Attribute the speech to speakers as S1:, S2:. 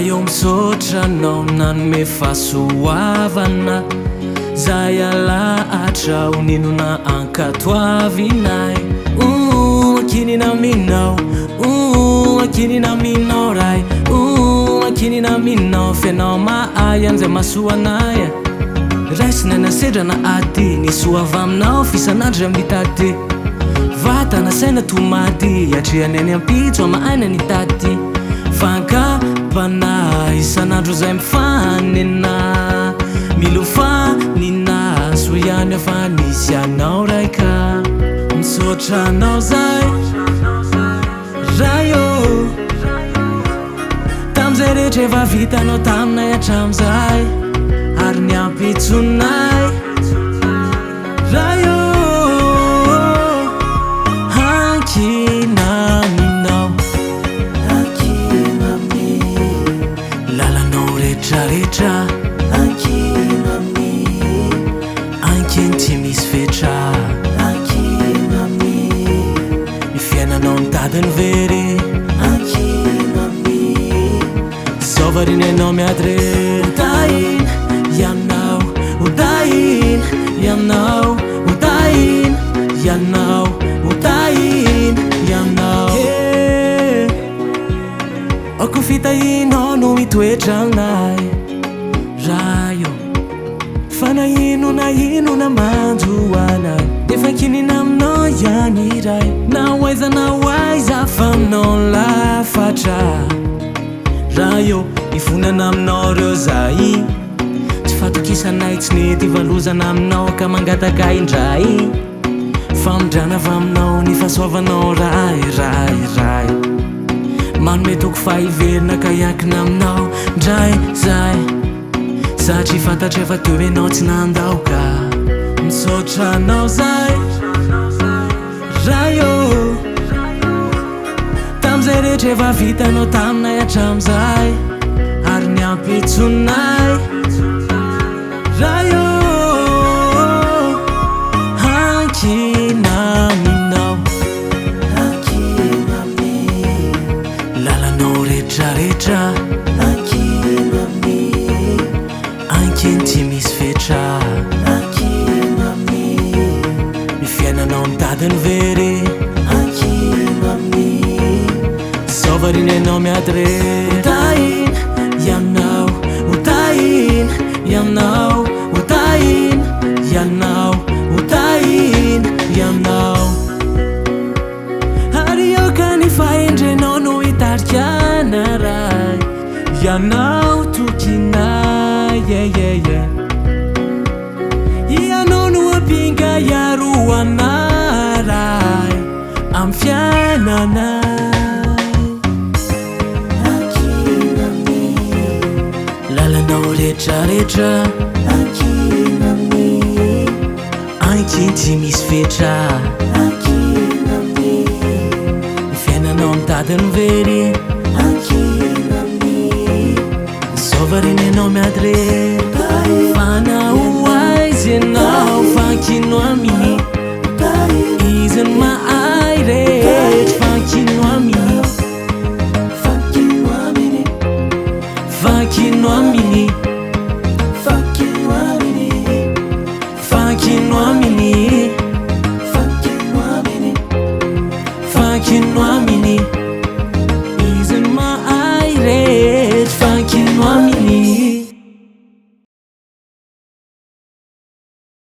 S1: io misaotra anao nanome fahasoavana zay alahatra ho ninona ankatoavinay akinina aminao akinina aminao ray akinina aminao fianao mahay an'izay mahasoanay raisina nasedrana aty nisoava aminao fisanandro mitady vatana saina tomady atrehany any ampitso amahaina nitady fankapana isanandro zay mifanina milofanina so ihany afa nisy anao raika misaotra anao zay rayo tam'izay rehetra efa vitanao taminay hatram'izay ary niampitsonay rayo ankina aminao ankina ami lalanao rehetrarehetra ankina ami ankiny tsy misy fetra ankina ami ny fiainanao nitadiny very ankina ami zao variny anao miady re odain ianao odain ianao odain ianao odain ianao ako fitahinao no mitoetra anay rayo fa naino namanjo anay efa kinina aminao ihany iray nahoaiza fa aminao lafatra rayo ifonana aminao reo zay tsy fatokisanay tsy nety ivalozana aminao ka mangataka indray famondrana avy aminao ny fahasoavanao ray manome toko fahiverina ka iakina aminao ndray zay satria fantatra efa teo enao tsy nandaoka misaotra anao zay rayo tam'izay rehetra efa vitanao taminay hatram'izay ary niampitsonay rayo ankina aminao ankina ami lalanao rehetrarehetra ankina ami ankiny tsy misy fetra ankina ami ny fiainanao mitadiny very ankina ami zao variny anao miady re odain ianao odain ianao odain ianao odain ianao ary eo ka ny fahendrenao no hitarikana ray ianao tokinay ianao no ampinga iaroana ray amy fiainanay ankina ami lalanao rehetrarehetra ankina ami ankiny tsy misy fetra ankina ami ny fiainanao mitadiny very ankina ami zao variny anao miady re fanao aizy anao fankino aminy izy ny mahay rehetra fankino aminy fankino aminy